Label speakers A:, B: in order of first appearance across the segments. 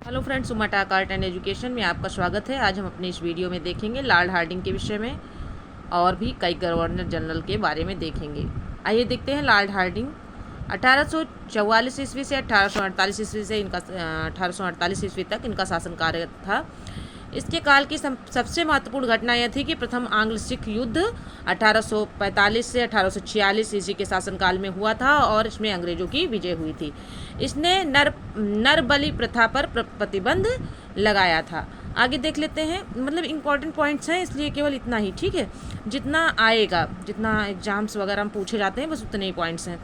A: Hello friends, Uma talk art and education में आपका स्वागत है। आज हम अपने इस वीडियो में देखेंगे लॉर्ड हार्डिंग के विषय में और भी कई गवर्नर जनरल के बारे में देखेंगे। आइए देखते हैं लॉर्ड हार्डिंग 1844 ईस्वी से 1848 ईस्वी से इनका 1848 ईस्वी तक इनका शासन कार्य था। इसके काल की सबसे महत्वपूर्ण घटना यह थी कि प्रथम आंग्ल सिख युद्ध 1845 से 1846 ईस्वी के शासनकाल में हुआ था और इसमें अंग्रेजों की विजय हुई थी। इसने नर बलि प्रथा पर प्रतिबंध लगाया था। आगे देख लेते हैं, मतलब इम्पॉर्टेंट पॉइंट्स हैं इसलिए केवल इतना ही, ठीक है। जितना आएगा, जितना एग्जाम्स वगैरह में पूछे जाते हैं, बस उतने ही पॉइंट्स हैं।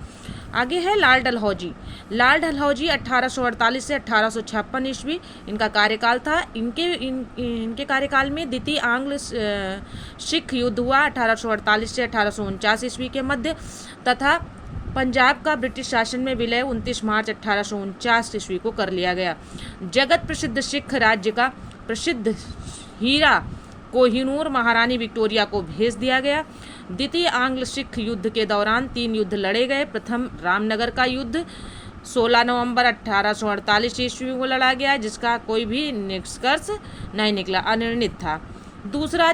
A: आगे है लॉर्ड डलहौजी। लॉर्ड डलहौजी 1848 से 1856 ईस्वी इनका कार्यकाल था। इनके कार्यकाल में द्वितीय आंग्ल सिख युद्ध हुआ 1848 से 1849 ईस्वी के मध्य, तथा पंजाब का ब्रिटिश शासन में विलय 29 मार्च 1849 ईस्वी को कर लिया गया। जगत प्रसिद्ध सिख राज्य का प्रसिद्ध हीरा कोहिनूर महारानी विक्टोरिया को भेज दिया गया। द्वितीय आंग्ल सिख युद्ध के दौरान 3 युद्ध लड़े गए। प्रथम रामनगर का युद्ध 16 नवंबर 1848 ईस्वी को लड़ा गया, जिसका कोई भी निष्कर्ष नहीं निकला, अनिर्णित था। दूसरा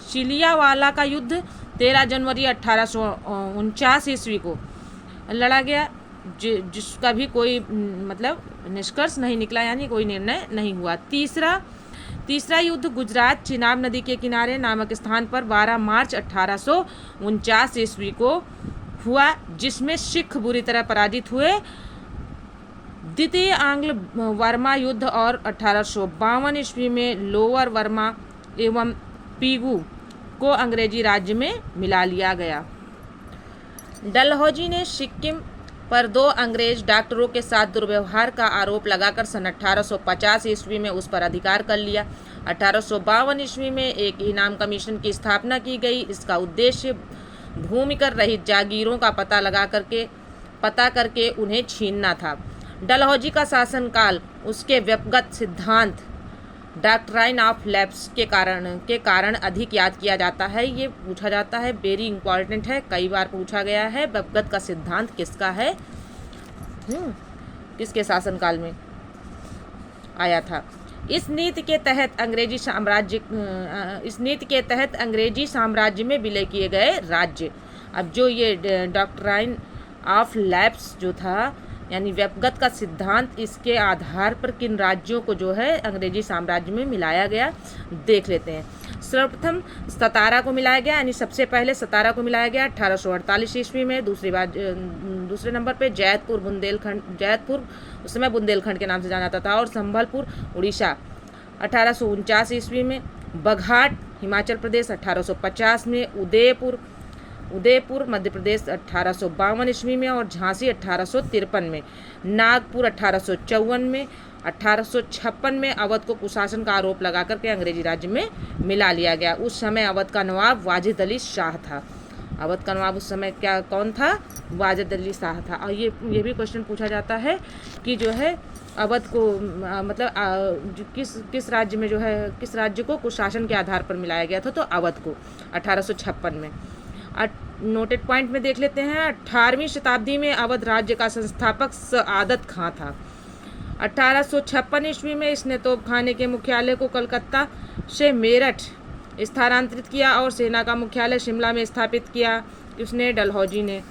A: चिलियावाला का युद्ध 13 जनवरी 1849 ईस्वी को लड़ा गया, जिसका भी कोई मतलब निष्कर्ष नहीं निकला, यानी कोई निर्णय नहीं हुआ। तीसरा युद्ध गुजरात चिनाब नदी के किनारे नामक स्थान पर 12 मार्च 1849 ईस्वी को हुआ, जिसमें सिख बुरी तरह पराजित हुए। द्वितीय आंग्ल वर्मा युद्ध और 1852 ईस्वी में लोअर वर्मा एवं पीगू को अंग्रेजी राज्य में मिला लिया गया। डलहौजी ने सिक्किम पर 2 अंग्रेज डॉक्टरों के साथ दुर्व्यवहार का आरोप लगाकर सन 1850 ईस्वी में उस पर अधिकार कर लिया। 1852 ईस्वी में एक इनाम कमीशन की स्थापना की गई। इसका उद्देश्य भूमिकर रहित जागीरों का पता करके उन्हें छीनना था। डलहौजी का शासनकाल उसके व्यक्तिगत सिद्धांत डॉक्ट्राइन ऑफ लैप्स के कारण अधिक याद किया जाता है। ये पूछा जाता है, वेरी इंपॉर्टेंट है, कई बार पूछा गया है। व्यक्तिगत का सिद्धांत किसका है, किसके शासनकाल में आया था। इस नीति के तहत अंग्रेजी साम्राज्य में विलय किए गए राज्य। अब जो ये डॉक्ट्राइन ऑफ लैप्स जो था, यानी व्यक्तिगत का सिद्धांत, इसके आधार पर किन राज्यों को जो है अंग्रेजी साम्राज्य में मिलाया गया, देख लेते हैं। सर्वप्रथम सतारा को मिलाया गया, यानी सबसे पहले सतारा को मिलाया गया 1848 ईस्वी में। दूसरे नंबर पे जैतपुर उस समय बुंदेलखंड के नाम से जाना जाता था, और संबलपुर उड़ीसा 1849 ईस्वी में। बघाट हिमाचल प्रदेश 1850 में। उदयपुर मध्य प्रदेश 1852 ईस्वी में, और झांसी 1853 में। नागपुर 1854 में। 1856 में अवध को कुशासन का आरोप लगा करके अंग्रेजी राज्य में मिला लिया गया। उस समय अवध का नवाब वाजिद अली शाह था। अवध का नवाब उस समय कौन था? वाजिद अली शाह था। और ये भी क्वेश्चन पूछा जाता है कि जो है अवध को मतलब किस राज्य में जो है, किस राज्य को कुशासन के आधार पर मिलाया गया था, तो अवध को 1856 में। नोटेड पॉइंट में देख लेते हैं। 18वीं शताब्दी में अवध राज्य का संस्थापक सआदत खां था। 1856 ईस्वी में इसने तोपखाने के मुख्यालय को कलकत्ता से मेरठ स्थानांतरित किया और सेना का मुख्यालय शिमला में स्थापित किया उसने, डलहौजी ने।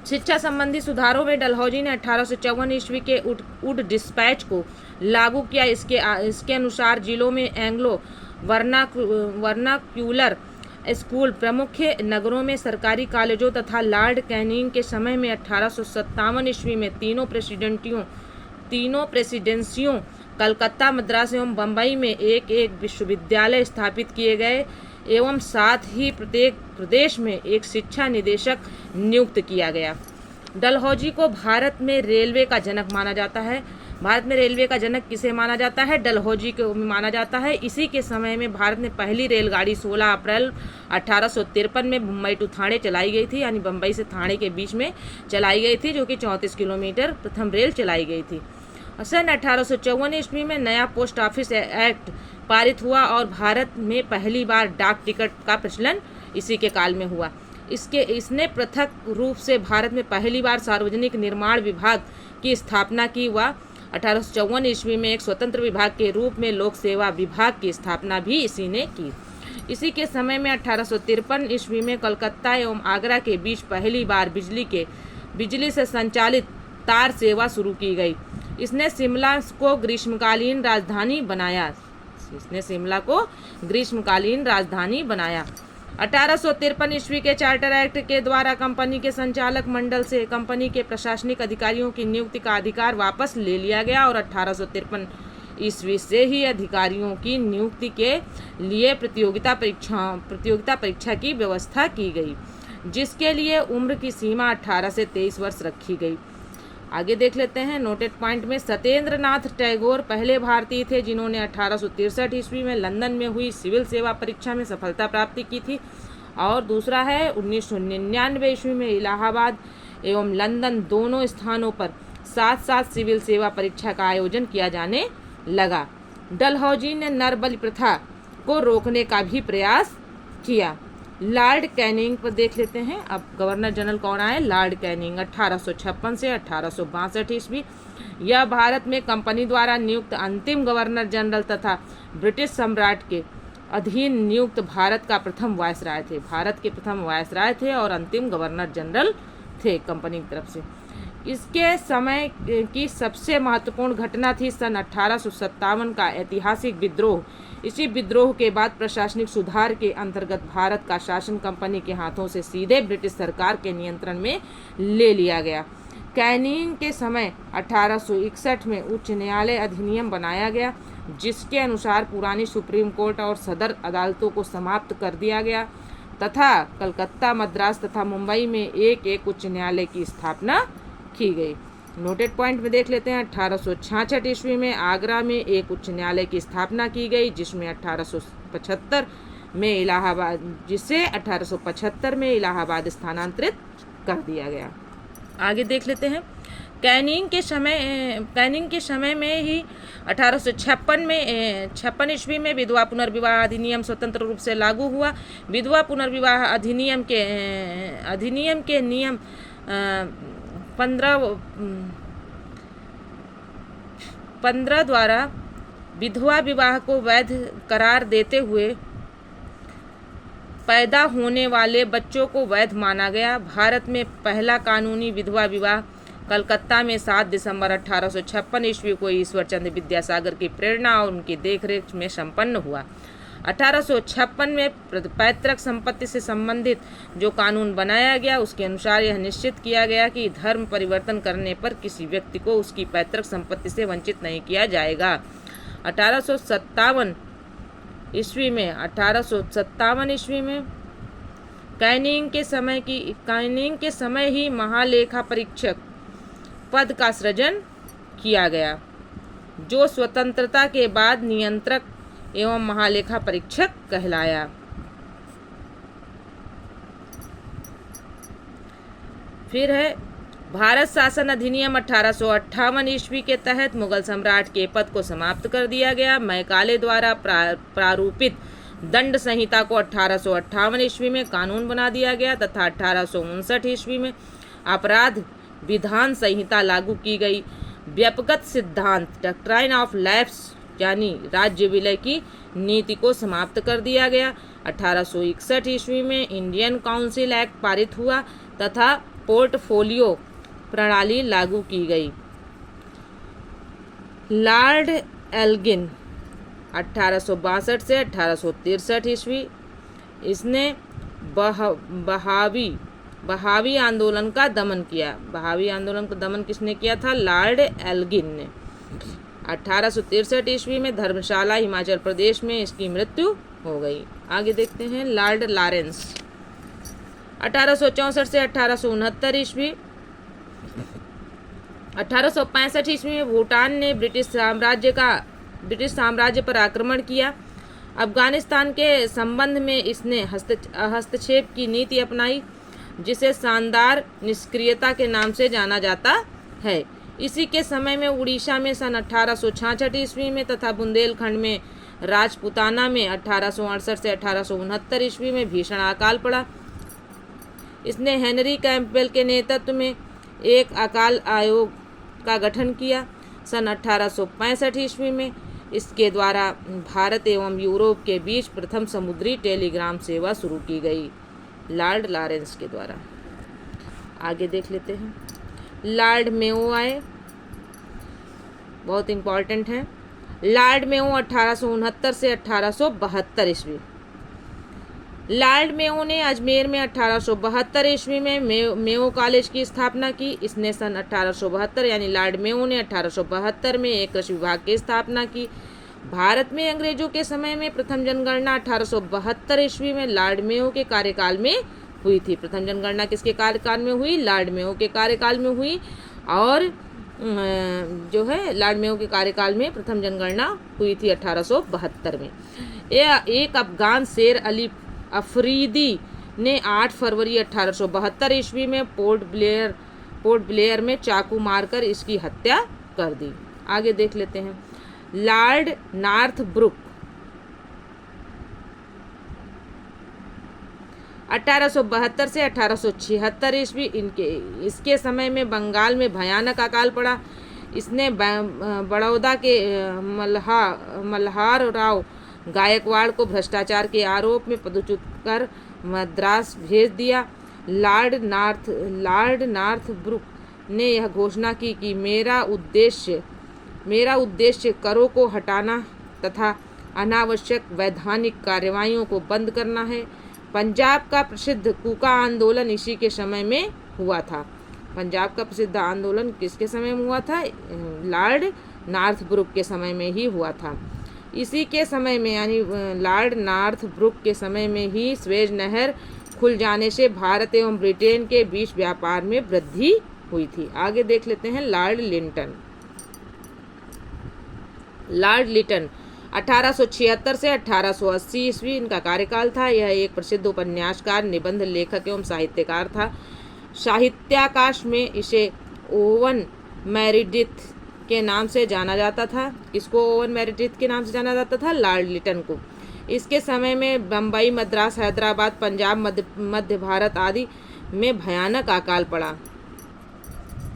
A: शिक्षा संबंधी सुधारों में डलहौजी ने 1854 ईस्वी के उड डिस्पैच को लागू किया। इसके अनुसार जिलों में एंग्लो वर्नाक्यूलर स्कूल, प्रमुख नगरों में सरकारी कॉलेजों तथा लॉर्ड कैनिंग के समय में 1857 ईस्वी में तीनों प्रेसिडेंसियों कलकत्ता, मद्रास एवं बम्बई में एक विश्वविद्यालय स्थापित किए गए, एवं साथ ही प्रत्येक प्रदेश में एक शिक्षा निदेशक नियुक्त किया गया। डलहौजी को भारत में रेलवे का जनक माना जाता है। भारत में रेलवे का जनक किसे माना जाता है? डलहौजी को माना जाता है। इसी के समय में भारत में पहली रेलगाड़ी 16 अप्रैल 1853 में मुंबई टू थाने चलाई गई थी, यानी बम्बई से थाने के बीच में चलाई गई थी, जो कि 34 किलोमीटर प्रथम रेल चलाई गई थी। सन 1854 ईस्वी में नया पोस्ट ऑफिस एक्ट पारित हुआ और भारत में पहली बार डाक टिकट का प्रचलन इसी के काल में हुआ। इसने पृथक रूप से भारत में पहली बार सार्वजनिक निर्माण विभाग की स्थापना की। 1854 ईस्वी में एक स्वतंत्र विभाग के रूप में लोक सेवा विभाग की स्थापना भी इसी ने की। इसी के समय में 1853 ईस्वी में कलकत्ता एवं आगरा के बीच पहली बार बिजली से संचालित तार सेवा शुरू की गई। इसने शिमला को ग्रीष्मकालीन राजधानी बनाया। 1853 ईस्वी के चार्टर एक्ट के द्वारा कंपनी के संचालक मंडल से कंपनी के प्रशासनिक अधिकारियों की नियुक्ति का अधिकार वापस ले लिया गया और 1853 ईस्वी से ही अधिकारियों की नियुक्ति के लिए प्रतियोगिता परीक्षा की व्यवस्था की गई, जिसके लिए उम्र की सीमा 18 से 23 वर्ष रखी गई। आगे देख लेते हैं नोटेड पॉइंट में। सत्येंद्र नाथ टैगोर पहले भारतीय थे जिन्होंने 1863 ईस्वी में लंदन में हुई सिविल सेवा परीक्षा में सफलता प्राप्ति की थी। और दूसरा है 1999 ईस्वी में इलाहाबाद एवं लंदन दोनों स्थानों पर साथ साथ सिविल सेवा परीक्षा का आयोजन किया जाने लगा। डलहौजी ने नरबलि प्रथा को रोकने का भी प्रयास किया। लॉर्ड कैनिंग पर देख लेते हैं। अब गवर्नर जनरल कौन आए? Lord Canning. 1856 से 1862 ईस्वी। यह भारत में कंपनी द्वारा नियुक्त अंतिम गवर्नर जनरल तथा ब्रिटिश सम्राट के अधीन नियुक्त भारत के प्रथम वायसराय थे और अंतिम गवर्नर जनरल थे कंपनी की तरफ से। इसके समय की सबसे महत्वपूर्ण घटना थी सन 1857 का ऐतिहासिक विद्रोह। इसी विद्रोह के बाद प्रशासनिक सुधार के अंतर्गत भारत का शासन कंपनी के हाथों से सीधे ब्रिटिश सरकार के नियंत्रण में ले लिया गया। कैनिंग के समय 1861 में उच्च न्यायालय अधिनियम बनाया गया, जिसके अनुसार पुरानी सुप्रीम कोर्ट और सदर अदालतों को समाप्त कर दिया गया तथा कलकत्ता, मद्रास तथा मुंबई में एक उच्च न्यायालय की स्थापना की गई। नोटेड पॉइंट में देख लेते हैं। 1866 ईस्वी में आगरा में एक उच्च न्यायालय की स्थापना की गई, जिसे 1875 में इलाहाबाद स्थानांतरित कर दिया गया। आगे देख लेते हैं। कैनिंग के समय में ही 1856 ईस्वी में विधवा पुनर्विवाह अधिनियम स्वतंत्र रूप से लागू हुआ। विधवा पुनर्विवाह अधिनियम के नियम 15 द्वारा विधवा विवाह को वैध करार देते हुए पैदा होने वाले बच्चों को वैध माना गया। भारत में पहला कानूनी विधवा विवाह कलकत्ता में 7 दिसंबर 1856 ईस्वी को ईश्वरचंद्र विद्यासागर की प्रेरणा और उनकी देखरेख में संपन्न हुआ। 1856 में पैतृक संपत्ति से संबंधित जो कानून बनाया गया, उसके अनुसार यह निश्चित किया गया कि धर्म परिवर्तन करने पर किसी व्यक्ति को उसकी पैतृक संपत्ति से वंचित नहीं किया जाएगा। 1857 ईस्वी में कैनिंग के समय ही महालेखा परीक्षक पद का सृजन किया गया, जो स्वतंत्रता के बाद नियंत्रक एवं महालेखा परीक्षक कहलाया। फिर है भारत शासन अधिनियम 1858 ईस्वी के तहत मुगल सम्राट के पद को समाप्त कर दिया गया। मैकाले द्वारा प्रारूपित दंड संहिता को 1858 ईस्वी में कानून बना दिया गया तथा 1859 ईस्वी में अपराध विधान संहिता लागू की गई। व्यापक सिद्धांत डॉक्ट्राइन ऑफ लैप्स यानी राज्य विलय की नीति को समाप्त कर दिया गया। 1861 ईस्वी में इंडियन काउंसिल एक्ट पारित हुआ तथा पोर्टफोलियो प्रणाली लागू की गई। लॉर्ड एल्गिन 1862 से 1863 ईस्वी, इसने बहावी आंदोलन का दमन किया। बहावी आंदोलन का दमन किसने किया था? लॉर्ड एल्गिन ने। 1863 ईस्वी में धर्मशाला हिमाचल प्रदेश में इसकी मृत्यु हो गई। आगे देखते हैं लॉर्ड लॉरेंस 1864 से 1869 ईस्वी। 1865 ईस्वी में भूटान ने ब्रिटिश साम्राज्य पर आक्रमण किया। अफगानिस्तान के संबंध में इसने हस्तक्षेप की नीति अपनाई, जिसे शानदार निष्क्रियता के नाम से जाना जाता है। इसी के समय में उड़ीसा में सन 1866 ईस्वी में तथा बुंदेलखंड में राजपुताना में 1868 से 1869 ईस्वी में भीषण अकाल पड़ा। इसने हेनरी कैंपबेल के नेतृत्व में एक अकाल आयोग का गठन किया। सन 1865 ईस्वी में इसके द्वारा भारत एवं यूरोप के बीच प्रथम समुद्री टेलीग्राम सेवा शुरू की गई, लॉर्ड लॉरेंस के द्वारा। आगे देख लेते हैं। लॉर्ड मेयो आए, बहुत इम्पॉर्टेंट है। लॉर्ड मेयो 1869 से 1872 ईस्वी। लॉर्ड मेयो ने अजमेर में 1872 ईस्वी में मेयो कॉलेज की स्थापना की। इसने सन 1872 यानी लॉर्ड मेयो ने 1872 में एक कृषि विभाग की स्थापना की। भारत में अंग्रेजों के समय में प्रथम जनगणना 1872 ईस्वी में लॉर्ड मेयो के कार्यकाल में हुई थी। प्रथम जनगणना किसके कार्यकाल में हुई? लॉर्ड मेयो के कार्यकाल में हुई। और जो है लॉर्ड मेयो के कार्यकाल में प्रथम जनगणना हुई थी 1872 में। एक अफगान शेर अली अफरीदी ने 8 फरवरी 1872 ईस्वी में पोर्ट ब्लेयर में चाकू मारकर इसकी हत्या कर दी। आगे देख लेते हैं। लॉर्ड नॉर्थब्रुक 1872 से 1876 ईस्वी इसके समय में बंगाल में भयानक अकाल पड़ा। इसने बड़ौदा के मल्हार राव गायकवाड़ को भ्रष्टाचार के आरोप में पदच्युत कर मद्रास भेज दिया। लॉर्ड नॉर्थब्रुक ने यह घोषणा की कि मेरा उद्देश्य करों को हटाना तथा अनावश्यक वैधानिक कार्रवाइयों को बंद करना है। पंजाब का प्रसिद्ध कूका आंदोलन इसी के समय में हुआ था। पंजाब का प्रसिद्ध आंदोलन किसके समय में हुआ था? लॉर्ड नॉर्थब्रुक के समय में ही हुआ था। इसी के समय में यानी लॉर्ड नॉर्थब्रुक के समय में ही स्वेज नहर खुल जाने से भारत एवं ब्रिटेन के बीच व्यापार में वृद्धि हुई थी। आगे देख लेते हैं। लॉर्ड लिटन 1876 से 1880 ईस्वी इनका कार्यकाल था। यह एक प्रसिद्ध उपन्यासकार, निबंध लेखक एवं साहित्यकार था। साहित्याकाश में इसे ओवन मेरिडिथ के नाम से जाना जाता था। किसको ओवन मेरिडिथ के नाम से जाना जाता था? लॉर्ड लिटन को। इसके समय में बम्बई, मद्रास, हैदराबाद, पंजाब, मध्य भारत आदि में भयानक अकाल पड़ा।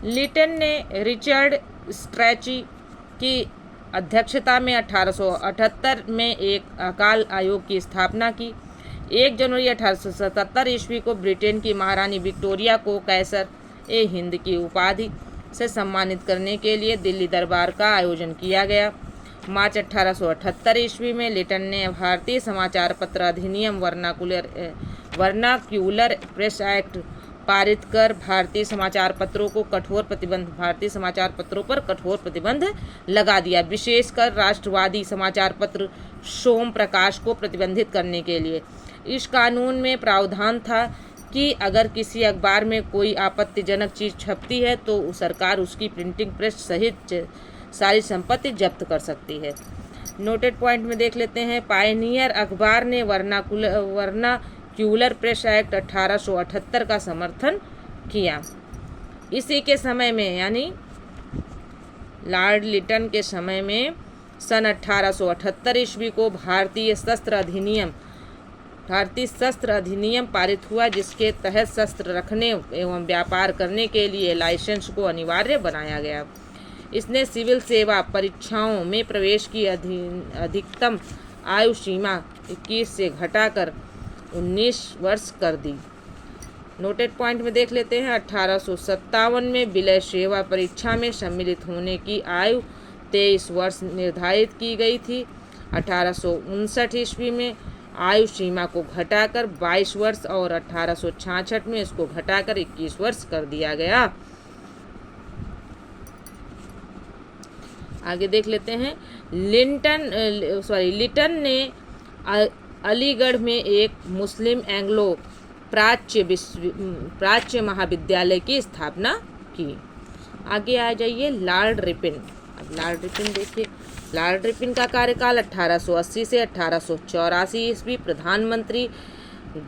A: लिटन ने रिचर्ड स्ट्रैची की अध्यक्षता में 1878 में एक अकाल आयोग की स्थापना की। 1 जनवरी 1877 ईस्वी को ब्रिटेन की महारानी विक्टोरिया को कैसर ए हिंद की उपाधि से सम्मानित करने के लिए दिल्ली दरबार का आयोजन किया गया। मार्च 1878 ईस्वी में लिटन ने भारतीय समाचार पत्र अधिनियम वर्नाक्यूलर प्रेस एक्ट पारित कर भारतीय समाचार पत्रों पर कठोर प्रतिबंध लगा दिया। विशेषकर राष्ट्रवादी समाचार पत्र सोम प्रकाश को प्रतिबंधित करने के लिए। इस कानून में प्रावधान था कि अगर किसी अखबार में कोई आपत्तिजनक चीज़ छपती है तो सरकार उसकी प्रिंटिंग प्रेस सहित सारी संपत्ति जब्त कर सकती है। नोटेड पॉइंट में देख लेते हैं। पायनियर अखबार ने वर्नाक्यूलर प्रेस एक्ट 1878 का समर्थन किया। इसी के समय में यानी लॉर्ड लिटन के समय में सन 1878 ईस्वी को भारतीय शस्त्र अधिनियम पारित हुआ, जिसके तहत शस्त्र रखने एवं व्यापार करने के लिए लाइसेंस को अनिवार्य बनाया गया। इसने सिविल सेवा परीक्षाओं में प्रवेश की अधिकतम आयु सीमा 21 से घटाकर 19 वर्ष कर दी। नोटेड पॉइंट में देख लेते हैं। 1857 में विलय सेवा परीक्षा में सम्मिलित होने की आयु 23 वर्ष निर्धारित की गई थी। 1859 ईस्वी में आयु सीमा को घटाकर 22 वर्ष और 1866 में इसको घटाकर 21 वर्ष कर दिया गया। आगे देख लेते हैं। लिटन ने अलीगढ़ में एक मुस्लिम एंग्लो प्राच्य महाविद्यालय की स्थापना की। आगे आ जाइए। Lord Ripon. अब लॉर्ड रिपन देखिए। लॉर्ड रिपन का कार्यकाल 1880 से 1884 ईस्वी। प्रधानमंत्री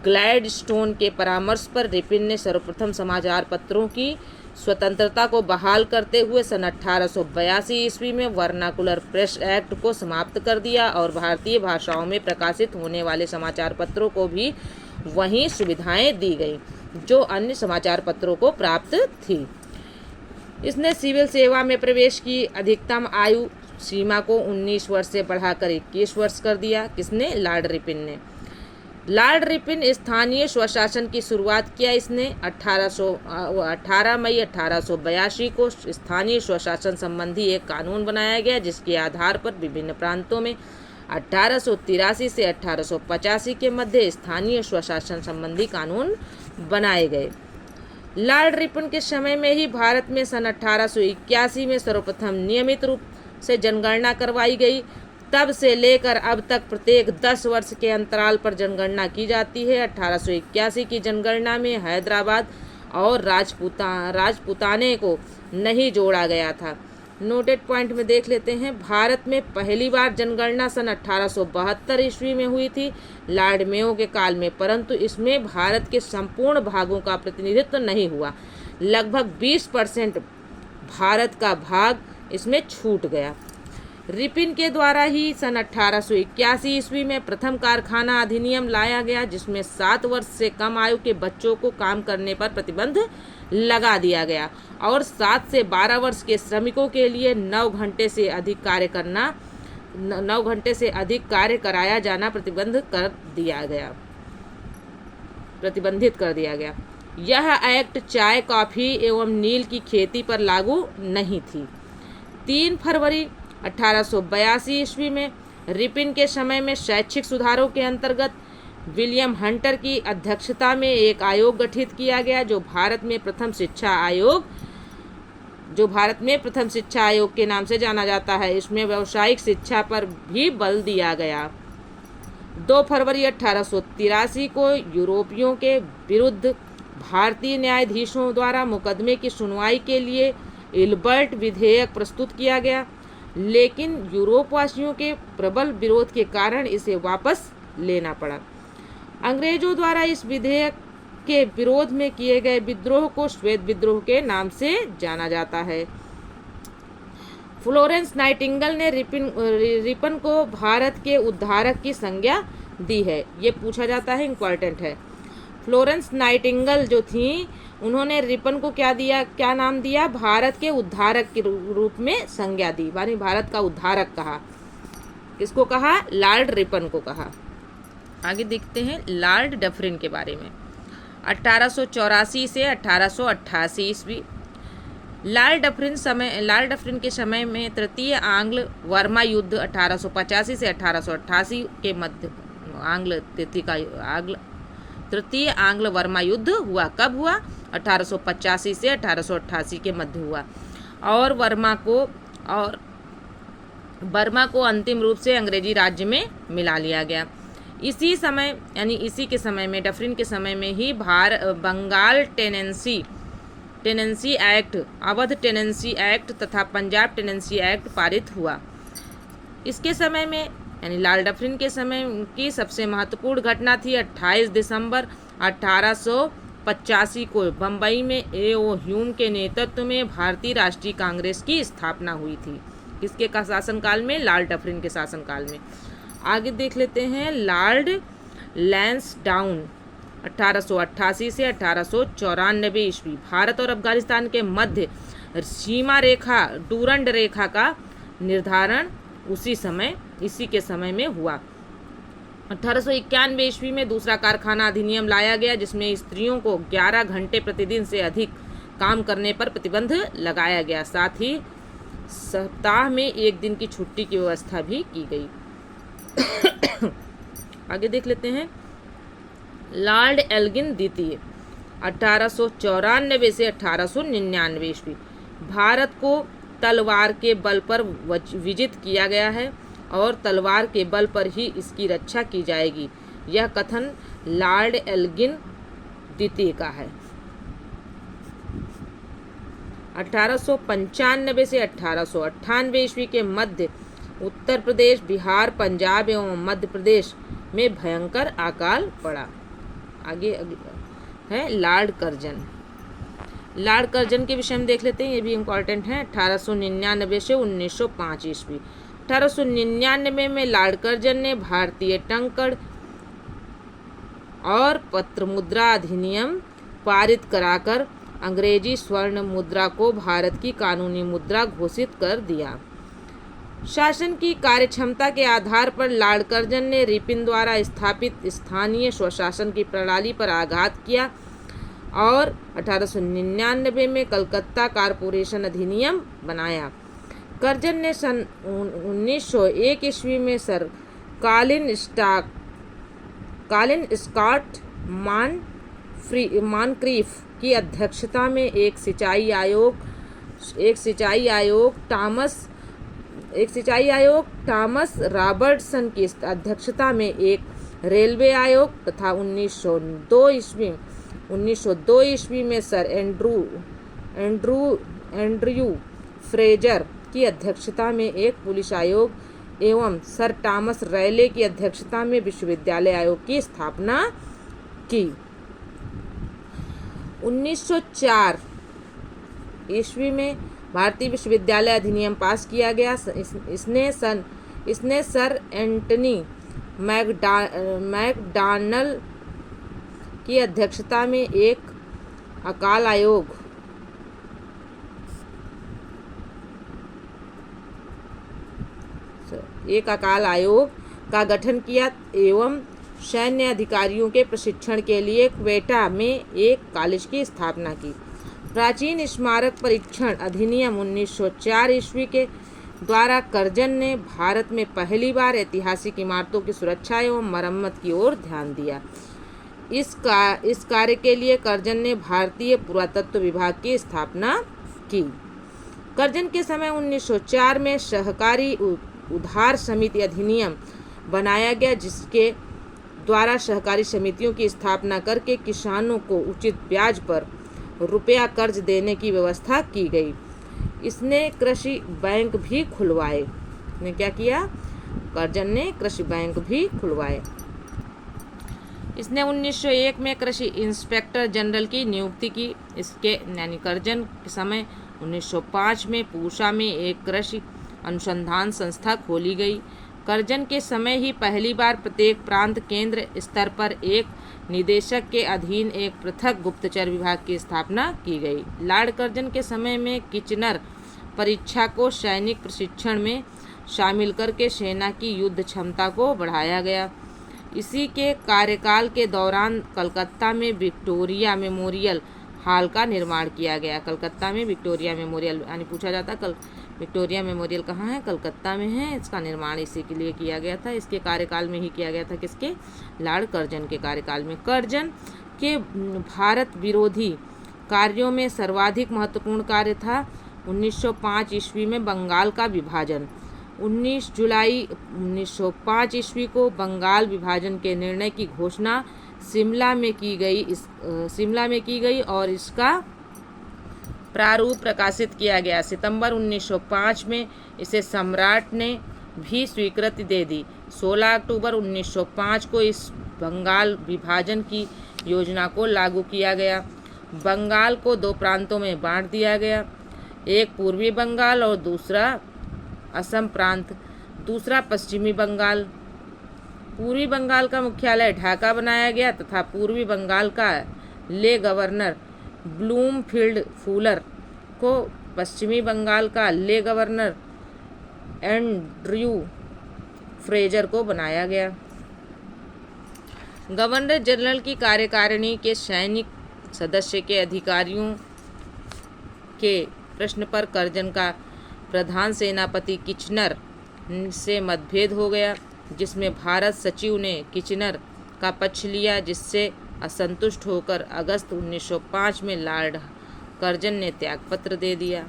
A: ग्लैडस्टोन के परामर्श पर रिपन ने सर्वप्रथम समाचार पत्रों की स्वतंत्रता को बहाल करते हुए सन 1882 ईस्वी में वर्नाकुलर प्रेस एक्ट को समाप्त कर दिया और भारतीय भाषाओं में प्रकाशित होने वाले समाचार पत्रों को भी वही सुविधाएं दी गई जो अन्य समाचार पत्रों को प्राप्त थी। इसने सिविल सेवा में प्रवेश की अधिकतम आयु सीमा को 19 वर्ष से बढ़ाकर 21 वर्ष कर दिया। किसने? लॉर्ड रिपन ने। लॉर्ड रिपन स्थानीय स्वशासन की शुरुआत किया। इसने 18 मई 1882 को स्थानीय स्वशासन संबंधी एक कानून बनाया गया, जिसके आधार पर विभिन्न प्रांतों में 1883 से 1885 के मध्य स्थानीय स्वशासन संबंधी कानून बनाए गए। लॉर्ड रिपन के समय में ही भारत में सन 1881 में सर्वप्रथम नियमित रूप से जनगणना करवाई गई। तब से लेकर अब तक प्रत्येक 10 वर्ष के अंतराल पर जनगणना की जाती है। 1881 की जनगणना में हैदराबाद और राजपूताने को नहीं जोड़ा गया था। नोटेड पॉइंट में देख लेते हैं। भारत में पहली बार जनगणना सन 1872 ईस्वी में हुई थी, लॉर्ड मेयो के काल में, परंतु इसमें भारत के संपूर्ण भागों का प्रतिनिधित्व नहीं हुआ। लगभग 20% भारत का भाग इसमें छूट गया। रिपन के द्वारा ही सन 1881 ईस्वी में प्रथम कारखाना अधिनियम लाया गया, जिसमें 7 वर्ष से कम आयु के बच्चों को काम करने पर प्रतिबंध लगा दिया गया और 7 से 12 वर्ष के श्रमिकों के लिए 9 घंटे से अधिक कार्य कराया जाना प्रतिबंधित कर दिया गया। यह एक्ट चाय, कॉफी एवं नील की खेती पर लागू नहीं थी। 3 फरवरी 1882 ईस्वी में रिपन के समय में शैक्षिक सुधारों के अंतर्गत विलियम हंटर की अध्यक्षता में एक आयोग गठित किया गया, जो भारत में प्रथम शिक्षा आयोग के नाम से जाना जाता है। इसमें व्यावसायिक शिक्षा पर भी बल दिया गया। 2 फरवरी 1883 को यूरोपियों के विरुद्ध भारतीय न्यायाधीशों द्वारा मुकदमे की सुनवाई के लिए इल्बर्ट विधेयक प्रस्तुत किया गया, लेकिन यूरोपवासियों के प्रबल विरोध के कारण इसे वापस लेना पड़ा। अंग्रेजों द्वारा इस विधेयक के विरोध में किए गए विद्रोह को श्वेत विद्रोह के नाम से जाना जाता है। फ्लोरेंस नाइटिंगेल ने रिपन को भारत के उद्धारक की संज्ञा दी है। ये पूछा जाता है, इम्पोर्टेंट है। फ्लोरेंस नाइटिंगेल जो थी, उन्होंने रिपन को क्या नाम दिया? भारत के उद्धारक के रूप में संज्ञा दी, यानी भारत का उद्धारक कहा। किसको कहा? लॉर्ड रिपन को कहा। आगे देखते हैं लॉर्ड डफरिन के बारे में। 1884 से 1888 ईस्वी। लॉर्ड डफरिन के समय में तृतीय आंग्ल वर्मा युद्ध 1885 से 1888 के मध्य तृतीय आंग्ल वर्मा युद्ध हुआ। कब हुआ? 1885 से 1888 के मध्य हुआ और बर्मा को अंतिम रूप से अंग्रेजी राज्य में मिला लिया गया। इसी के समय में, डफरिन के समय में ही Bengal tenancy act, Awadh tenancy act तथा पंजाब टेनेंसी एक्ट पारित हुआ। इसके समय में, यानी लॉर्ड डफरिन के समय की सबसे महत्वपूर्ण घटना थी 28 दिसंबर 1885 को बम्बई में A.O. ह्यूम के नेतृत्व में भारतीय राष्ट्रीय कांग्रेस की स्थापना हुई थी। किसके का शासनकाल में? लॉर्ड डफरिन के शासनकाल में। आगे देख लेते हैं लॉर्ड लैंसडाउन 1888 से 1894 ईस्वी। भारत और अफगानिस्तान के मध्य सीमा रेखा, डूरंड रेखा का निर्धारण इसी के समय में हुआ। 1891 ईस्वी में दूसरा कारखाना अधिनियम लाया गया, जिसमें स्त्रियों को 11 घंटे प्रतिदिन से अधिक काम करने पर प्रतिबंध लगाया गया। साथ ही सप्ताह में 1 दिन की छुट्टी की व्यवस्था भी की गई। आगे देख लेते हैं लॉर्ड एल्गिन द्वितीय 1894 से 1899 ईस्वी। भारत को तलवार के बल पर विजित किया गया है और तलवार के बल पर ही इसकी रक्षा की जाएगी। यह कथन लॉर्ड एल्गिन द्वितीय का है। 1895 से 1898 ईस्वी के मध्य उत्तर प्रदेश, बिहार, पंजाब एवं मध्य प्रदेश में भयंकर अकाल पड़ा। आगे है लॉर्ड कर्जन। लॉर्ड कर्जन के विषय में देख लेते हैं, ये भी इम्पोर्टेंट है। 1899 से 1905 ईस्वी। 1899 में लॉर्ड कर्जन ने भारतीय टंकण और पत्र मुद्रा अधिनियम पारित कराकर अंग्रेजी स्वर्ण मुद्रा को भारत की कानूनी मुद्रा घोषित कर दिया। शासन की कार्यक्षमता के आधार पर लॉर्ड कर्जन ने रिपन द्वारा स्थापित स्थानीय स्वशासन की प्रणाली पर आघात किया और 1899 में कलकत्ता कॉरपोरेशन अधिनियम बनाया। कर्जन ने सन 1901 ईस्वी में सर कॉलिन स्कॉट मॉनक्रीफ की अध्यक्षता में एक सिंचाई टॉमस रॉबर्टसन की अध्यक्षता में एक रेलवे आयोग तथा 1902 ईस्वी में सर एंड्रयू फ्रेजर की अध्यक्षता में एक पुलिस आयोग एवं सर टॉमस रैले की अध्यक्षता में विश्वविद्यालय आयोग की स्थापना की। 1904 ईस्वी में भारतीय विश्वविद्यालय अधिनियम पास किया गया। इसने सर एंटनी मैकडॉनल की अध्यक्षता में एक अकाल आयोग का गठन किया एवं सैन्य अधिकारियों के प्रशिक्षण के लिए क्वेटा में एक कॉलेज की स्थापना की। प्राचीन स्मारक परीक्षण अधिनियम 1904 ईस्वी के द्वारा कर्जन ने भारत में पहली बार ऐतिहासिक इमारतों की सुरक्षा एवं मरम्मत की ओर ध्यान दिया। इस कार्य के लिए कर्जन ने भारतीय पुरातत्व विभाग की स्थापना की। कर्जन के समय 1904 में सहकारी उधार समिति अधिनियम बनाया गया, जिसके द्वारा सहकारी समितियों की स्थापना करके किसानों को उचित ब्याज पर रुपया कर्ज देने की व्यवस्था की गई। इसने कृषि बैंक भी खुलवाए। ने क्या किया? कर्जन ने कृषि बैंक भी खुलवाए। इसने 1901 में कृषि इंस्पेक्टर जनरल की नियुक्ति की। इसके यानी कर्जन के समय 1905 में पूसा में एक कृषि अनुसंधान संस्था खोली गई। कर्जन के समय ही पहली बार प्रत्येक प्रांत केंद्र स्तर पर एक निदेशक के अधीन एक पृथक गुप्तचर विभाग की स्थापना की गई। लॉर्ड कर्जन के समय में किचनर परीक्षा को सैनिक प्रशिक्षण में शामिल करके सेना की युद्ध क्षमता को बढ़ाया गया। इसी के कार्यकाल के दौरान कलकत्ता में विक्टोरिया मेमोरियल हॉल का निर्माण किया गया। कलकत्ता में विक्टोरिया मेमोरियल यानी पूछा जाता विक्टोरिया मेमोरियल कहाँ है? कलकत्ता में है। इसका निर्माण इसी के लिए किया गया था। इसके कार्यकाल में ही किया गया था। किसके? लॉर्ड कर्जन के कार्यकाल में। कर्जन के भारत विरोधी कार्यों में सर्वाधिक महत्वपूर्ण कार्य था 1905 ईस्वी में बंगाल का विभाजन। 19 जुलाई 1905 ईस्वी को बंगाल विभाजन के निर्णय की घोषणा शिमला में की गई और इसका प्रारूप प्रकाशित किया गया। सितंबर 1905 में इसे सम्राट ने भी स्वीकृति दे दी। 16 अक्टूबर 1905 को इस बंगाल विभाजन की योजना को लागू किया गया। बंगाल को दो प्रांतों में बांट दिया गया, एक पूर्वी बंगाल और दूसरा असम प्रांत, दूसरा पश्चिमी बंगाल। पूर्वी बंगाल का मुख्यालय ढाका बनाया गया तथा पूर्वी बंगाल का ले गवर्नर ब्लूमफील्ड फुलर को पश्चिमी बंगाल का ले गवर्नर एंड्रयू फ्रेजर को बनाया गया। गवर्नर जनरल की कार्यकारिणी के सैनिक सदस्य के अधिकारियों के प्रश्न पर कर्जन का प्रधान सेनापति किचनर से मतभेद हो गया, जिसमें भारत सचिव ने किचनर का पक्ष लिया, जिससे असंतुष्ट होकर अगस्त 1905 में लॉर्ड कर्जन ने त्यागपत्र दे दिया।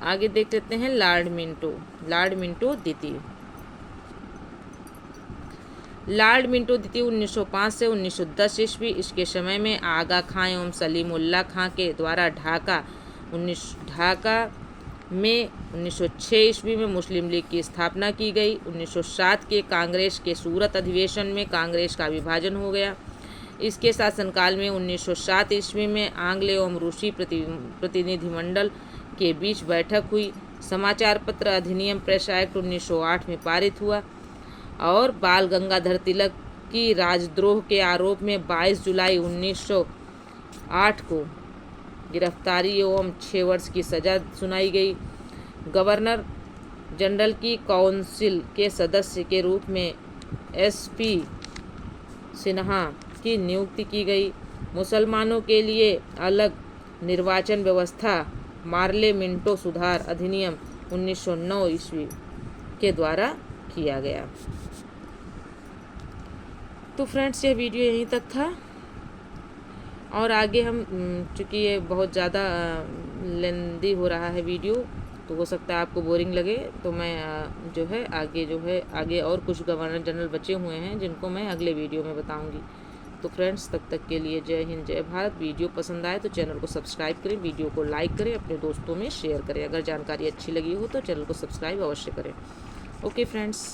A: आगे देख लेते हैं लॉर्ड मिंटो द्वितीय। लॉर्ड मिंटो द्वितीय 1905 से 1910 ईस्वी। इसके समय में आगा खां एवं सलीमुल्लाह खां के द्वारा ढाका में 1906 ईस्वी में मुस्लिम लीग की स्थापना की गई। 1907 के कांग्रेस के सूरत अधिवेशन में कांग्रेस का विभाजन हो गया। इसके शासनकाल में 1907 ईस्वी में आंग्ल एवं रूसी प्रतिनिधिमंडल के बीच बैठक हुई। समाचार पत्र अधिनियम प्रेस एक्ट 1908 में पारित हुआ और बाल गंगाधर तिलक की राजद्रोह के आरोप में 22 जुलाई 1908 को गिरफ्तारी एवं 6 वर्ष की सज़ा सुनाई गई। गवर्नर जनरल की काउंसिल के सदस्य के रूप में SP सिन्हा की नियुक्ति की गई। मुसलमानों के लिए अलग निर्वाचन व्यवस्था मार्ले मिंटो सुधार अधिनियम 1909 ईस्वी के द्वारा किया गया। तो फ्रेंड्स, यह वीडियो यहीं तक था और आगे हम चूँकि ये बहुत ज़्यादा लेंदी हो रहा है वीडियो, तो हो सकता है आपको बोरिंग लगे, तो मैं जो है आगे और कुछ गवर्नर जनरल बचे हुए हैं जिनको मैं अगले वीडियो में बताऊंगी। तो फ्रेंड्स, तब तक के लिए जय हिंद जय भारत। वीडियो पसंद आए तो चैनल को सब्सक्राइब करें, वीडियो को लाइक करें, अपने दोस्तों में शेयर करें। अगर जानकारी अच्छी लगी हो तो चैनल को सब्सक्राइब अवश्य करें। Okay friends.